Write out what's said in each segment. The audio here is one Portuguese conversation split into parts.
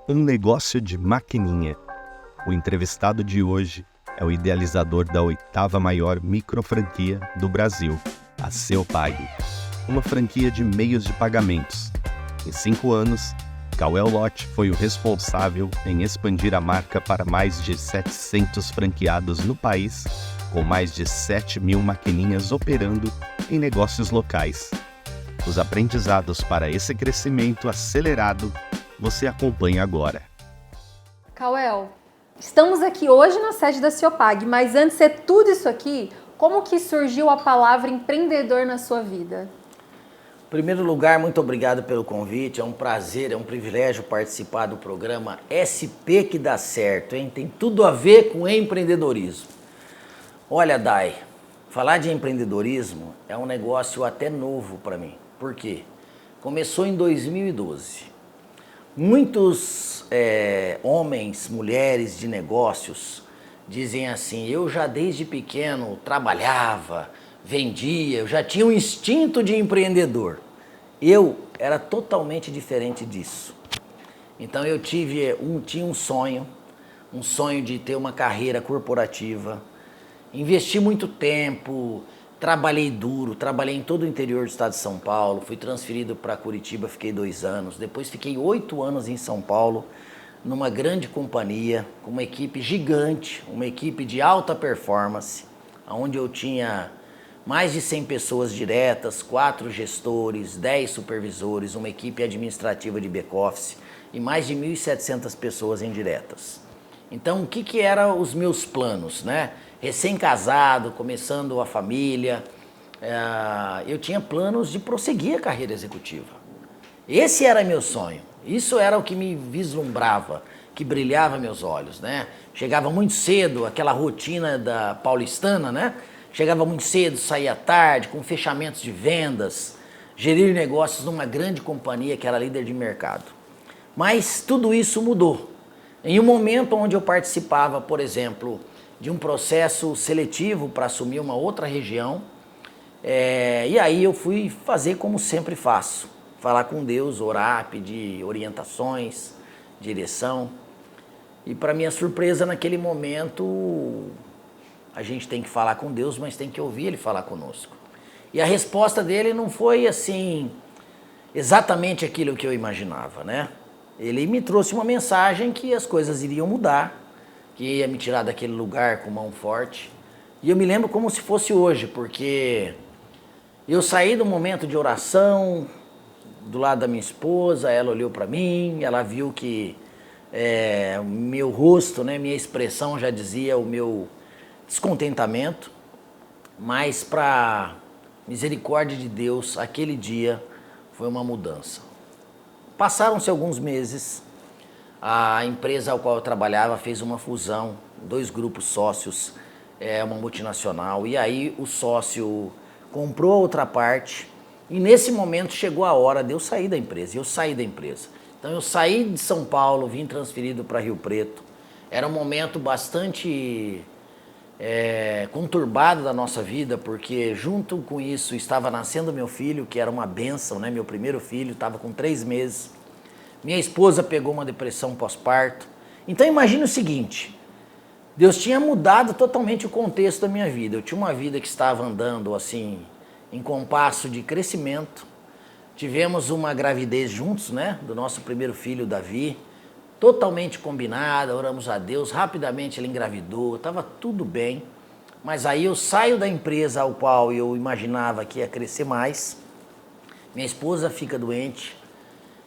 Um negócio de maquininha. O entrevistado de hoje é o idealizador da 8ª maior microfranquia do Brasil, a Seu Pague, uma franquia de meios de pagamentos. Em 5 anos, Cauel Lotti foi o responsável em expandir a marca para mais de 700 franqueados no país, com mais de 7.000 maquininhas operando em negócios locais. Os aprendizados para esse crescimento acelerado você acompanha agora. Cauel, estamos aqui hoje na sede da Seu Pague, mas antes de ser tudo isso aqui, como que surgiu a palavra empreendedor na sua vida? Em primeiro lugar, muito obrigado pelo convite, é um prazer, é um privilégio participar do programa SP que dá certo, hein? Tem tudo a ver com empreendedorismo. Olha, Dai, falar de empreendedorismo é um negócio até novo para mim. Por quê? Começou em 2012. Muitos homens, mulheres de negócios dizem assim, eu já desde pequeno trabalhava, vendia, eu já tinha um instinto de empreendedor. Eu era totalmente diferente disso. Então eu tinha um sonho de ter uma carreira corporativa, investi muito tempo, trabalhei duro, trabalhei em todo o interior do estado de São Paulo, fui transferido para Curitiba, fiquei 2 anos, depois fiquei 8 anos em São Paulo, numa grande companhia, com uma equipe gigante, uma equipe de alta performance, onde eu tinha mais de 100 pessoas diretas, 4 gestores, 10 supervisores, uma equipe administrativa de back-office e mais de 1.700 pessoas indiretas. Então, o que eram os meus planos, né? Recém-casado, começando a família, eu tinha planos de prosseguir a carreira executiva. Esse era meu sonho, isso era o que me vislumbrava, que brilhava meus olhos, né? Chegava muito cedo, aquela rotina da paulistana, né? Chegava muito cedo, saía tarde, com fechamentos de vendas, gerir negócios numa grande companhia que era líder de mercado. Mas tudo isso mudou. Em um momento onde eu participava, por exemplo, de um processo seletivo para assumir uma outra região, e aí eu fui fazer como sempre faço, falar com Deus, orar, pedir orientações, direção. E para minha surpresa, naquele momento, a gente tem que falar com Deus, mas tem que ouvir Ele falar conosco. E a resposta dele não foi assim, exatamente aquilo que eu imaginava, né? Ele me trouxe uma mensagem que as coisas iriam mudar, que ia me tirar daquele lugar com mão forte. E eu me lembro como se fosse hoje, porque eu saí do momento de oração, do lado da minha esposa, ela olhou para mim, ela viu que o meu rosto, né, minha expressão já dizia o meu descontentamento, mas para misericórdia de Deus, aquele dia foi uma mudança. Passaram-se alguns meses, a empresa ao qual eu trabalhava fez uma fusão, 2 grupos sócios, uma multinacional, e aí o sócio comprou a outra parte, e nesse momento chegou a hora de eu sair da empresa, e eu saí da empresa. Então eu saí de São Paulo, vim transferido para Rio Preto, era um momento bastante conturbado da nossa vida, porque junto com isso estava nascendo meu filho, que era uma bênção, né? Meu primeiro filho, estava com 3 meses. Minha esposa pegou uma depressão pós-parto. Então imagine o seguinte, Deus tinha mudado totalmente o contexto da minha vida. Eu tinha uma vida que estava andando assim, em compasso de crescimento. Tivemos uma gravidez juntos, né? Do nosso primeiro filho, Davi. Totalmente combinada, oramos a Deus, rapidamente ele engravidou, estava tudo bem. Mas aí eu saio da empresa ao qual eu imaginava que ia crescer mais. Minha esposa fica doente.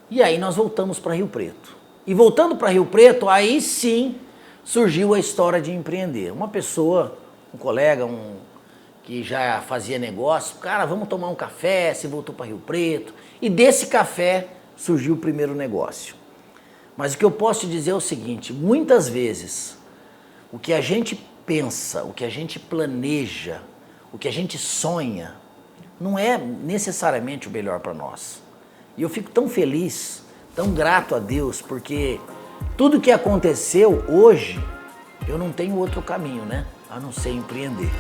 E aí nós voltamos para Rio Preto. E voltando para Rio Preto, aí sim surgiu a história de empreender. Uma pessoa, um colega, que já fazia negócio, cara, vamos tomar um café, se voltou para Rio Preto. E desse café surgiu o primeiro negócio. Mas o que eu posso te dizer é o seguinte, muitas vezes o que a gente pensa, o que a gente planeja, o que a gente sonha, não é necessariamente o melhor para nós. E eu fico tão feliz, tão grato a Deus, porque tudo que aconteceu hoje, eu não tenho outro caminho, né? A não ser empreender.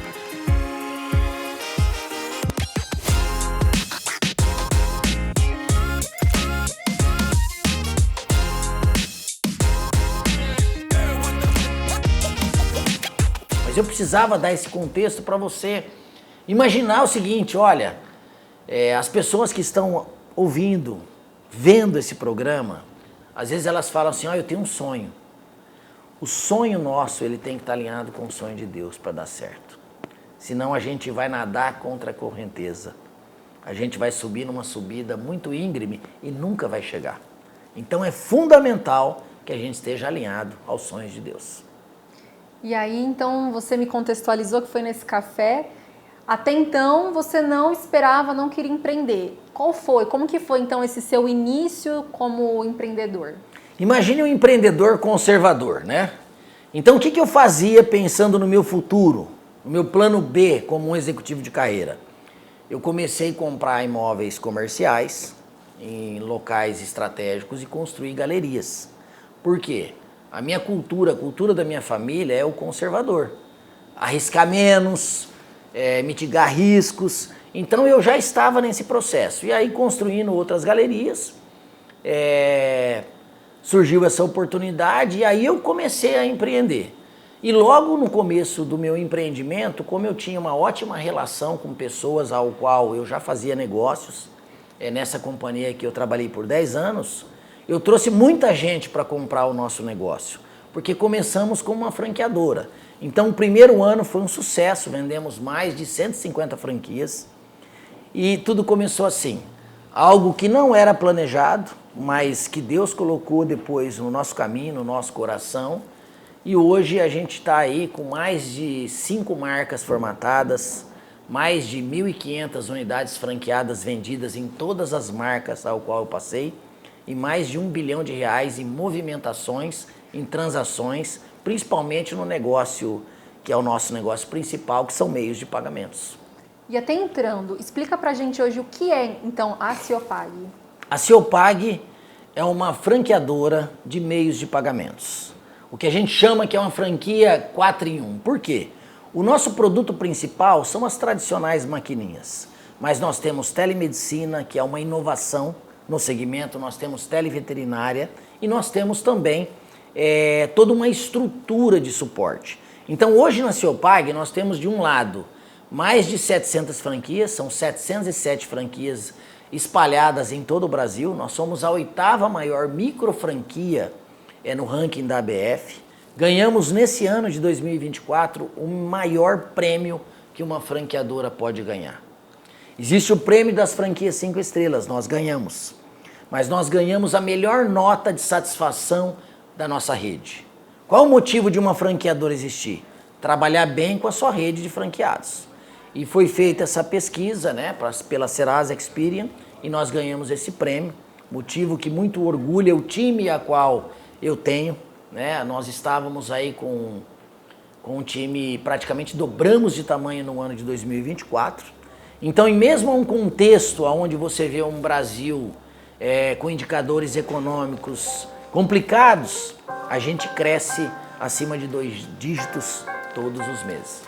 precisava dar esse contexto para você imaginar o seguinte, olha, as pessoas que estão ouvindo, vendo esse programa, às vezes elas falam assim, eu tenho um sonho. O sonho nosso, ele tem que estar alinhado com o sonho de Deus para dar certo. Senão a gente vai nadar contra a correnteza. A gente vai subir numa subida muito íngreme e nunca vai chegar. Então é fundamental que a gente esteja alinhado aos sonhos de Deus. E aí, então, você me contextualizou que foi nesse café. Até então, você não esperava, não queria empreender. Qual foi? Como que foi, então, esse seu início como empreendedor? Imagine um empreendedor conservador, né? Então, o que eu fazia pensando no meu futuro, no meu plano B como um executivo de carreira? Eu comecei a comprar imóveis comerciais em locais estratégicos e construir galerias. Por quê? A minha cultura, a cultura da minha família é o conservador. Arriscar menos, mitigar riscos. Então eu já estava nesse processo. E aí construindo outras galerias, surgiu essa oportunidade e aí eu comecei a empreender. E logo no começo do meu empreendimento, como eu tinha uma ótima relação com pessoas ao qual eu já fazia negócios, nessa companhia que eu trabalhei por 10 anos, eu trouxe muita gente para comprar o nosso negócio, porque começamos como uma franqueadora. Então o primeiro ano foi um sucesso, vendemos mais de 150 franquias e tudo começou assim, algo que não era planejado, mas que Deus colocou depois no nosso caminho, no nosso coração. E hoje a gente está aí com mais de 5 marcas formatadas, mais de 1.500 unidades franqueadas vendidas em todas as marcas ao qual eu passei e mais de R$1 bilhão em movimentações, em transações, principalmente no negócio que é o nosso negócio principal, que são meios de pagamentos. E até entrando, explica pra gente hoje o que é, então, a Ciopag. A Ciopag é uma franqueadora de meios de pagamentos. O que a gente chama que é uma franquia 4 em 1. Por quê? O nosso produto principal são as tradicionais maquininhas, mas nós temos telemedicina, que é uma inovação no segmento, nós temos televeterinária e nós temos também toda uma estrutura de suporte. Então hoje na Ciopag nós temos de um lado mais de 700 franquias, são 707 franquias espalhadas em todo o Brasil, nós somos a 8ª maior micro franquia no ranking da ABF. Ganhamos nesse ano de 2024 o maior prêmio que uma franqueadora pode ganhar. Existe o prêmio das franquias 5 estrelas, nós ganhamos. Mas nós ganhamos a melhor nota de satisfação da nossa rede. Qual o motivo de uma franqueadora existir? Trabalhar bem com a sua rede de franqueados. E foi feita essa pesquisa, pela Serasa Experian e nós ganhamos esse prêmio, motivo que muito orgulha o time a qual eu tenho. Nós estávamos aí com um time, praticamente dobramos de tamanho no ano de 2024. Então, em mesmo um contexto onde você vê um Brasil com indicadores econômicos complicados, a gente cresce acima de 2 dígitos todos os meses.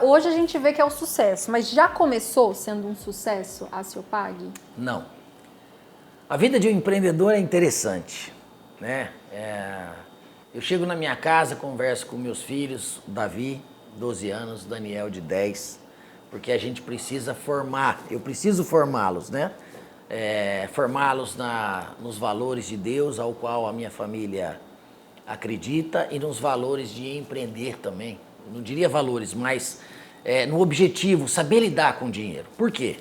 Hoje a gente vê que é um sucesso, mas já começou sendo um sucesso a Ciopag? Não. A vida de um empreendedor é interessante, Eu chego na minha casa, converso com meus filhos, Davi, 12 anos, Daniel, de 10, porque a gente precisa eu preciso formá-los, formá-los nos valores de Deus, ao qual a minha família acredita, e nos valores de empreender também. Não diria valores, mas no objetivo, saber lidar com o dinheiro. Por quê?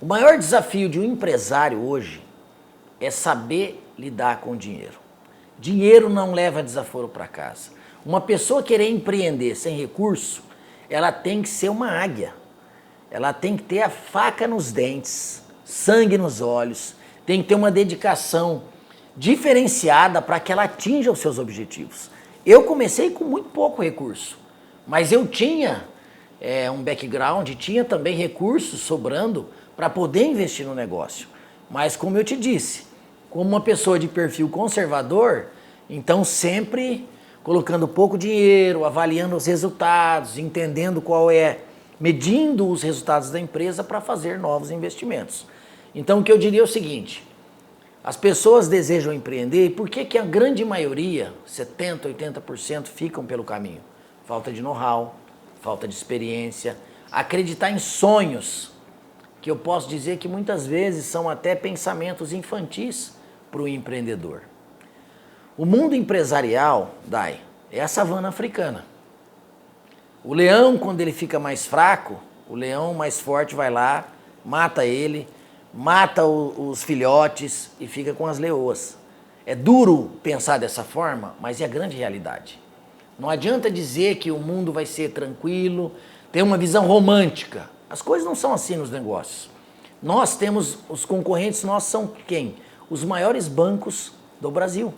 O maior desafio de um empresário hoje é saber lidar com o dinheiro. Dinheiro não leva desaforo para casa. Uma pessoa querer empreender sem recurso, ela tem que ser uma águia. Ela tem que ter a faca nos dentes, sangue nos olhos, tem que ter uma dedicação diferenciada para que ela atinja os seus objetivos. Eu comecei com muito pouco recurso, mas eu tinha um background, tinha também recursos sobrando para poder investir no negócio. Mas como eu te disse, como uma pessoa de perfil conservador, então sempre colocando pouco dinheiro, avaliando os resultados, entendendo medindo os resultados da empresa para fazer novos investimentos. Então, o que eu diria é o seguinte, as pessoas desejam empreender, e por que que a grande maioria, 70%, 80%, ficam pelo caminho? Falta de know-how, falta de experiência, acreditar em sonhos, que eu posso dizer que muitas vezes são até pensamentos infantis para o empreendedor. O mundo empresarial, Dai, é a savana africana. O leão, quando ele fica mais fraco, o leão mais forte vai lá, mata ele, mata os filhotes e fica com as leoas. É duro pensar dessa forma, mas é a grande realidade. Não adianta dizer que o mundo vai ser tranquilo, ter uma visão romântica. As coisas não são assim nos negócios. Nós temos, os concorrentes nossos são quem? Os maiores bancos do Brasil.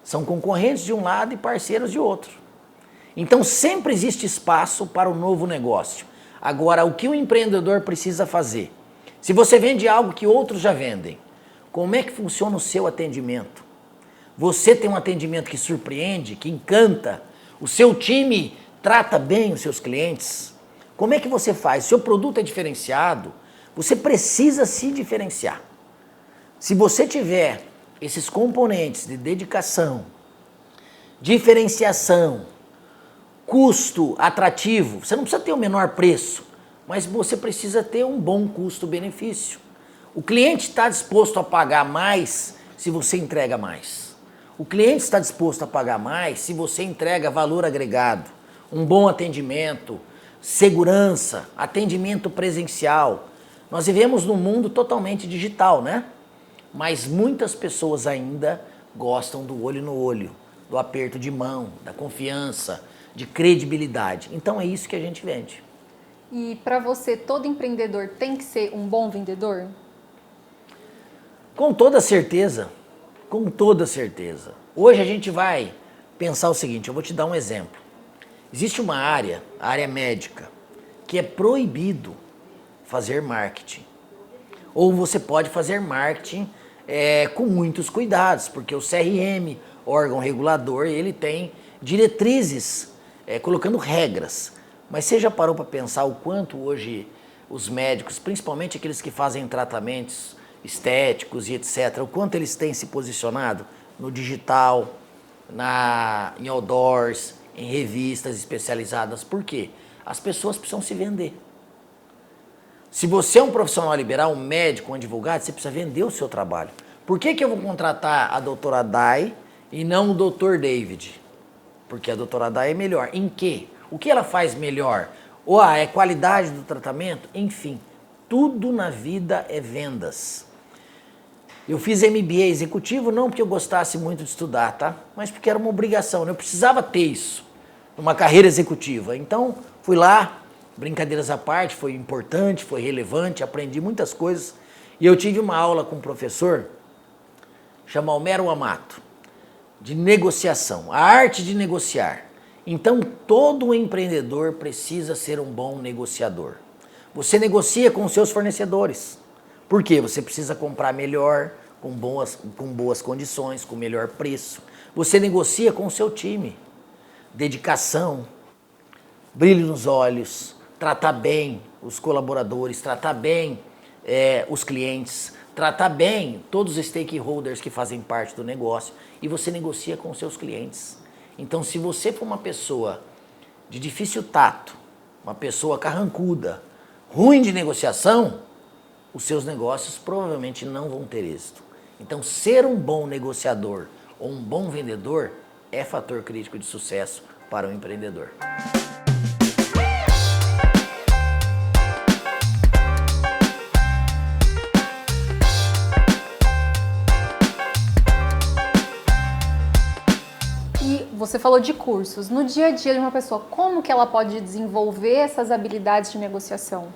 São concorrentes de um lado e parceiros de outro. Então sempre existe espaço para o novo negócio. Agora, o que o empreendedor precisa fazer? Se você vende algo que outros já vendem, como é que funciona o seu atendimento? Você tem um atendimento que surpreende, que encanta? O seu time trata bem os seus clientes? Como é que você faz? O seu produto é diferenciado? Você precisa se diferenciar. Se você tiver esses componentes de dedicação, diferenciação, custo atrativo, você não precisa ter o menor preço, mas você precisa ter um bom custo-benefício. O cliente está disposto a pagar mais se você entrega mais. O cliente está disposto a pagar mais se você entrega valor agregado, um bom atendimento, segurança, atendimento presencial. Nós vivemos num mundo totalmente digital, né? Mas muitas pessoas ainda gostam do olho no olho, do aperto de mão, da confiança, de credibilidade. Então é isso que a gente vende. E para você, todo empreendedor tem que ser um bom vendedor? Com toda certeza, com toda certeza. Hoje a gente vai pensar o seguinte, eu vou te dar um exemplo. Existe uma área, a área médica, que é proibido fazer marketing. Ou você pode fazer marketing com muitos cuidados, porque o CRM, órgão regulador, ele tem diretrizes, colocando regras. Mas você já parou para pensar o quanto hoje os médicos, principalmente aqueles que fazem tratamentos estéticos e etc., o quanto eles têm se posicionado no digital, em outdoors, em revistas especializadas? Por quê? As pessoas precisam se vender. Se você é um profissional liberal, um médico, um advogado, você precisa vender o seu trabalho. Por que eu vou contratar a doutora Dai e não o doutor David? Porque a doutora Dai é melhor. Em quê? O que ela faz melhor? Ou é qualidade do tratamento? Enfim, tudo na vida é vendas. Eu fiz MBA executivo não porque eu gostasse muito de estudar, tá? Mas porque era uma obrigação, né? Eu precisava ter isso, numa carreira executiva. Então, fui lá, brincadeiras à parte, foi importante, foi relevante, aprendi muitas coisas. E eu tive uma aula com um professor, chamado Homero Amato, de negociação, a arte de negociar. Então, todo empreendedor precisa ser um bom negociador. Você negocia com os seus fornecedores. Por quê? Você precisa comprar melhor, com boas condições, com melhor preço. Você negocia com o seu time. Dedicação, brilho nos olhos, tratar bem os colaboradores, tratar bem os clientes, tratar bem todos os stakeholders que fazem parte do negócio. E você negocia com os seus clientes. Então, se você for uma pessoa de difícil tato, uma pessoa carrancuda, ruim de negociação, os seus negócios provavelmente não vão ter êxito. Então, ser um bom negociador ou um bom vendedor é fator crítico de sucesso para o empreendedor. Você falou de cursos. No dia a dia de uma pessoa, como que ela pode desenvolver essas habilidades de negociação?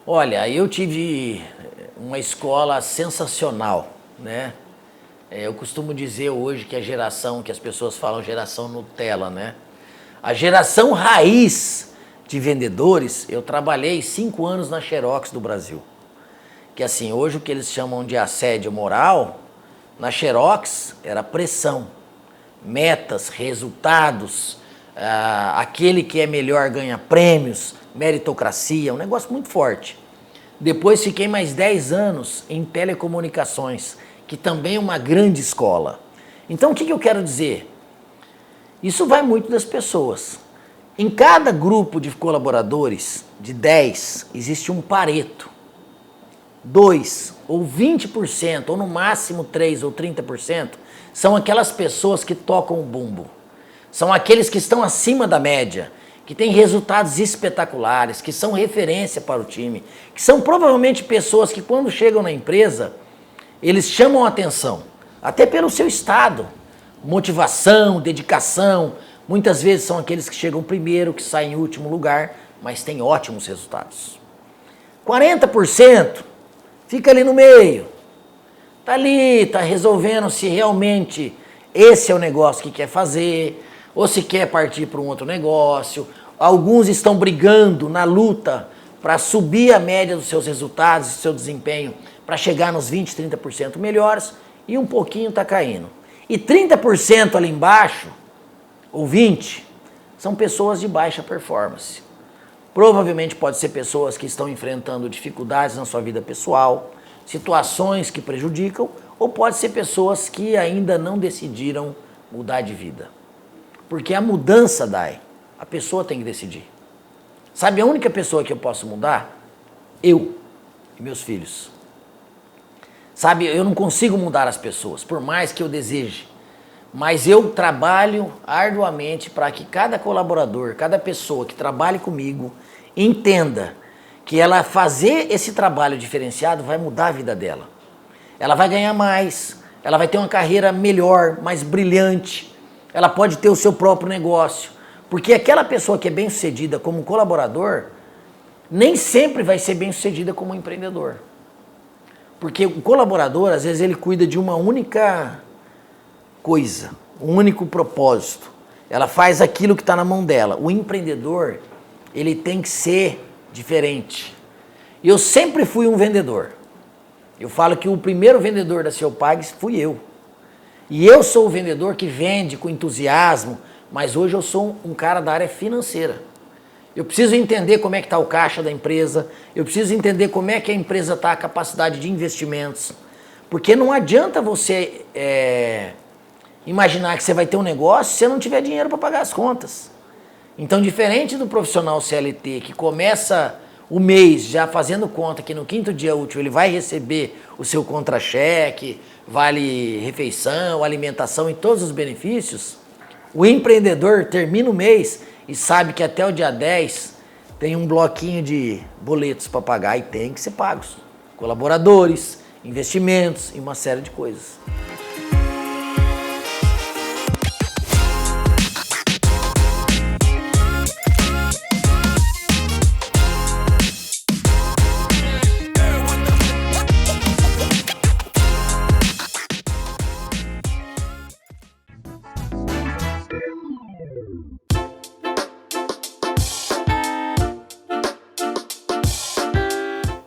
Olha, eu tive uma escola sensacional, né? Eu costumo dizer hoje que a geração, que as pessoas falam geração Nutella, né? A geração raiz de vendedores, eu trabalhei 5 anos na Xerox do Brasil. Que assim, hoje o que eles chamam de assédio moral, na Xerox era pressão. Metas, resultados, aquele que é melhor ganha prêmios, meritocracia, um negócio muito forte. Depois fiquei mais 10 anos em telecomunicações, que também é uma grande escola. Então o que eu quero dizer? Isso vai muito das pessoas. Em cada grupo de colaboradores, de 10, existe um Pareto. 2 ou 20%, ou no máximo 3 ou 30%, são aquelas pessoas que tocam o bumbo. São aqueles que estão acima da média, que têm resultados espetaculares, que são referência para o time, que são provavelmente pessoas que quando chegam na empresa, eles chamam a atenção, até pelo seu estado, motivação, dedicação. Muitas vezes são aqueles que chegam primeiro, que saem em último lugar, mas têm ótimos resultados. 40% fica ali no meio, tá ali, tá resolvendo se realmente esse é o negócio que quer fazer, ou se quer partir para um outro negócio. Alguns estão brigando na luta para subir a média dos seus resultados, do seu desempenho, para chegar nos 20, 30% melhores, e um pouquinho está caindo. E 30% ali embaixo, ou 20%, são pessoas de baixa performance. Provavelmente pode ser pessoas que estão enfrentando dificuldades na sua vida pessoal, situações que prejudicam, ou pode ser pessoas que ainda não decidiram mudar de vida. Porque a mudança, Dai, a pessoa tem que decidir. Sabe a única pessoa que eu posso mudar? Eu e meus filhos. Sabe, eu não consigo mudar as pessoas, por mais que eu deseje. Mas eu trabalho arduamente para que cada colaborador, cada pessoa que trabalhe comigo, entenda que ela fazer esse trabalho diferenciado vai mudar a vida dela. Ela vai ganhar mais, ela vai ter uma carreira melhor, mais brilhante, ela pode ter o seu próprio negócio. Porque aquela pessoa que é bem-sucedida como colaborador, nem sempre vai ser bem-sucedida como empreendedor. Porque o colaborador, às vezes, ele cuida de uma única coisa, um único propósito. Ela faz aquilo que está na mão dela. O empreendedor, ele tem que ser diferente. E eu sempre fui um vendedor. Eu falo que o primeiro vendedor da Ceopag fui eu. E eu sou o vendedor que vende com entusiasmo, mas hoje eu sou um cara da área financeira. Eu preciso entender como é que está o caixa da empresa, eu preciso entender como é que a empresa está, a capacidade de investimentos. Porque não adianta você imaginar que você vai ter um negócio se você não tiver dinheiro para pagar as contas. Então, diferente do profissional CLT que começa o mês já fazendo conta que no 5º dia útil ele vai receber o seu contra-cheque, vale refeição, alimentação e todos os benefícios, o empreendedor termina o mês e sabe que até o dia 10 tem um bloquinho de boletos para pagar e tem que ser pagos. Colaboradores, investimentos e uma série de coisas.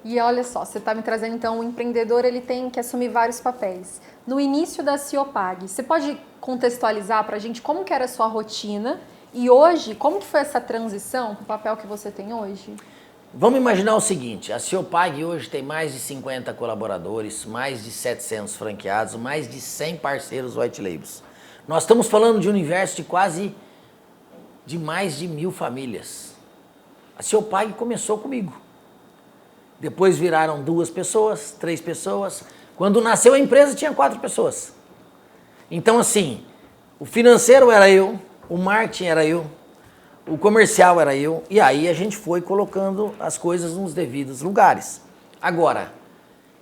E olha só, você está me trazendo então, o empreendedor ele tem que assumir vários papéis. No início da Ceopag, você pode contextualizar para a gente como que era a sua rotina e hoje, como que foi essa transição para o papel que você tem hoje? Vamos imaginar o seguinte, a Ceopag hoje tem mais de 50 colaboradores, mais de 700 franqueados, mais de 100 parceiros white labels. Nós estamos falando de um universo de mais de 1.000 famílias. A Ceopag começou comigo. Depois viraram 2 pessoas, 3 pessoas. Quando nasceu a empresa tinha 4 pessoas. Então assim, o financeiro era eu, o marketing era eu, o comercial era eu, e aí a gente foi colocando as coisas nos devidos lugares. Agora,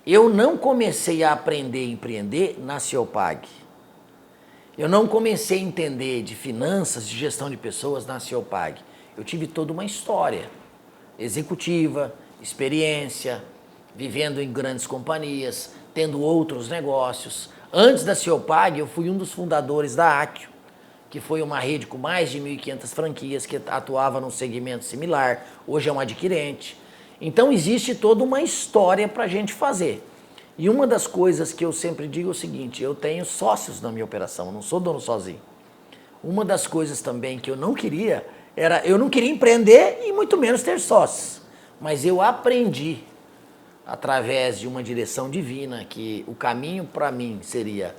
eu não comecei a aprender a empreender na Ceopag. Eu não comecei a entender de finanças, de gestão de pessoas na Ceopag. Eu tive toda uma história executiva, experiência, vivendo em grandes companhias, tendo outros negócios. Antes da Ceopag, eu fui um dos fundadores da Accio, que foi uma rede com mais de 1.500 franquias que atuava num segmento similar, hoje é um adquirente. Então existe toda uma história para a gente fazer. E uma das coisas que eu sempre digo é o seguinte, eu tenho sócios na minha operação, eu não sou dono sozinho. Uma das coisas também que eu não queria empreender e muito menos ter sócios. Mas eu aprendi através de uma direção divina, que o caminho para mim seria,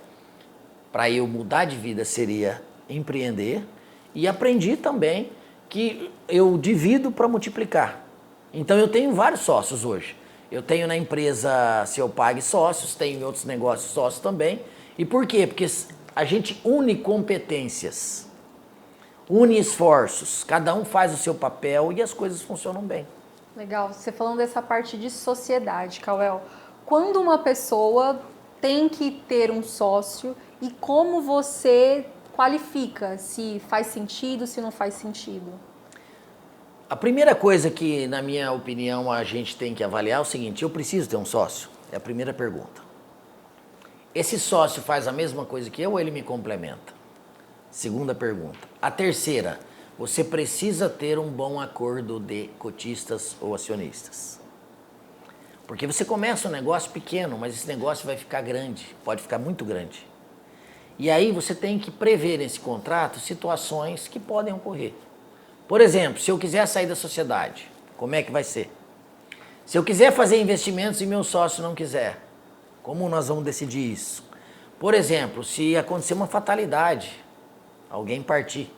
para eu mudar de vida, seria empreender. E aprendi também que eu divido para multiplicar. Então eu tenho vários sócios hoje. Eu tenho na empresa Seu Pague sócios, tenho em outros negócios sócios também. E por quê? Porque a gente une competências, une esforços, cada um faz o seu papel e as coisas funcionam bem. Legal, você falando dessa parte de sociedade, Cauel. Quando uma pessoa tem que ter um sócio e como você qualifica se faz sentido, se não faz sentido? A primeira coisa que, na minha opinião, a gente tem que avaliar é o seguinte: eu preciso ter um sócio? É a primeira pergunta. Esse sócio faz a mesma coisa que eu ou ele me complementa? Segunda pergunta. A terceira, você precisa ter um bom acordo de cotistas ou acionistas. Porque você começa um negócio pequeno, mas esse negócio vai ficar grande, pode ficar muito grande. E aí você tem que prever nesse contrato situações que podem ocorrer. Por exemplo, se eu quiser sair da sociedade, como é que vai ser? Se eu quiser fazer investimentos e meu sócio não quiser, como nós vamos decidir isso? Por exemplo, se acontecer uma fatalidade, alguém partir,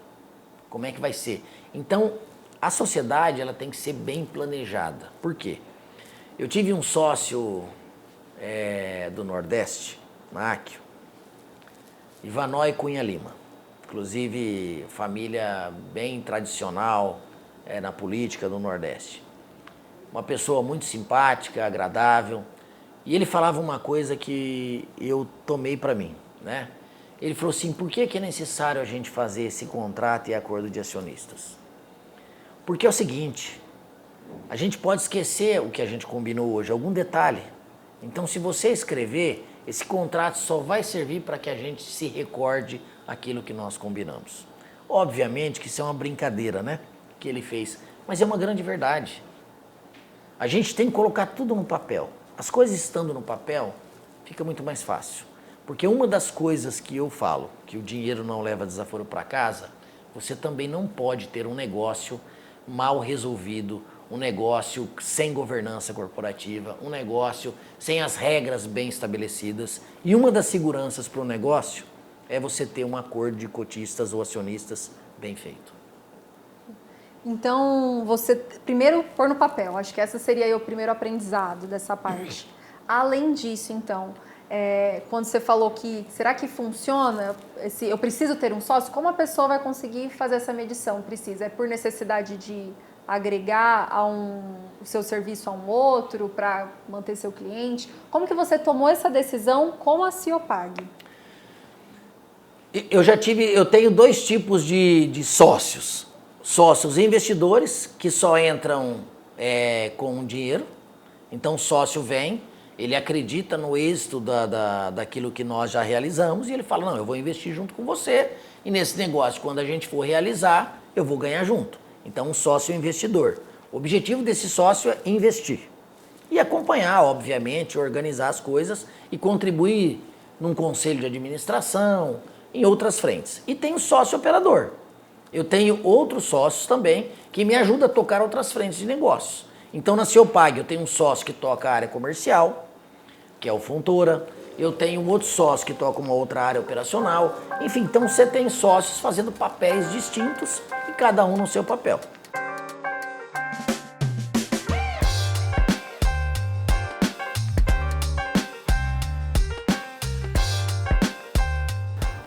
como é que vai ser? Então, a sociedade ela tem que ser bem planejada. Por quê? Eu tive um sócio do Nordeste, na Accio, Ivanói Cunha Lima. Inclusive, família bem tradicional na política do Nordeste. Uma pessoa muito simpática, agradável. E ele falava uma coisa que eu tomei para mim, né? Ele falou assim: por que é necessário a gente fazer esse contrato e acordo de acionistas? Porque é o seguinte, a gente pode esquecer o que a gente combinou hoje, algum detalhe. Então, se você escrever, esse contrato só vai servir para que a gente se recorde aquilo que nós combinamos. Obviamente que isso é uma brincadeira, né? Que ele fez, mas é uma grande verdade. A gente tem que colocar tudo no papel. As coisas estando no papel, fica muito mais fácil. Porque uma das coisas que eu falo, que o dinheiro não leva desaforo para casa, você também não pode ter um negócio mal resolvido, um negócio sem governança corporativa, um negócio sem as regras bem estabelecidas. E uma das seguranças para o negócio é você ter um acordo de cotistas ou acionistas bem feito. Então, você primeiro pôr no papel, acho que essa seria aí o primeiro aprendizado dessa parte. Além disso, então, quando você falou que, será que funciona, eu preciso ter um sócio, como a pessoa vai conseguir fazer essa medição? Precisa? É por necessidade de agregar o seu serviço a um outro para manter seu cliente? Como que você tomou essa decisão com a Ciopag? Eu tenho dois tipos de sócios. Sócios investidores, que só entram com dinheiro. Então o sócio vem, ele acredita no êxito daquilo que nós já realizamos e ele fala: não, eu vou investir junto com você e nesse negócio, quando a gente for realizar, eu vou ganhar junto. Então um sócio investidor. O objetivo desse sócio é investir e acompanhar, obviamente, organizar as coisas e contribuir num conselho de administração, em outras frentes. E tem o sócio operador. Eu tenho outros sócios também que me ajudam a tocar outras frentes de negócios. Então, na Ciopag, eu tenho um sócio que toca a área comercial, que é o Fontoura. Eu tenho um outro sócio que toca uma outra área operacional. Enfim, então você tem sócios fazendo papéis distintos e cada um no seu papel.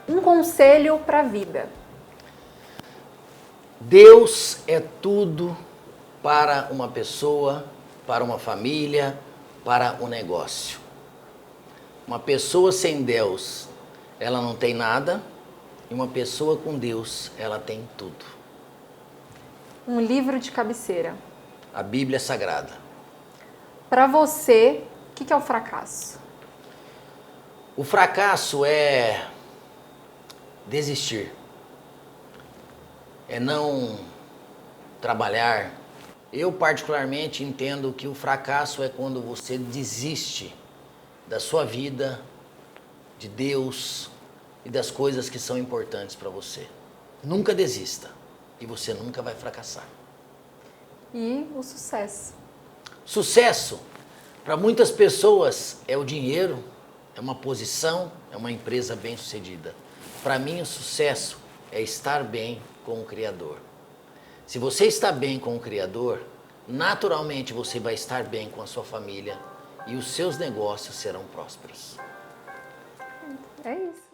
Um conselho para a vida. Deus é tudo para uma pessoa, para uma família, para um negócio. Uma pessoa sem Deus, ela não tem nada, e uma pessoa com Deus, ela tem tudo. Um livro de cabeceira. A Bíblia Sagrada. Para você, o que é o fracasso? O fracasso é desistir. É não trabalhar. Eu particularmente entendo que o fracasso é quando você desiste da sua vida, de Deus e das coisas que são importantes para você. Nunca desista e você nunca vai fracassar. E o sucesso. Sucesso. Para muitas pessoas é o dinheiro, é uma posição, é uma empresa bem-sucedida. Para mim, o sucesso é estar bem com o Criador. Se você está bem com o Criador, naturalmente você vai estar bem com a sua família e os seus negócios serão prósperos. É isso.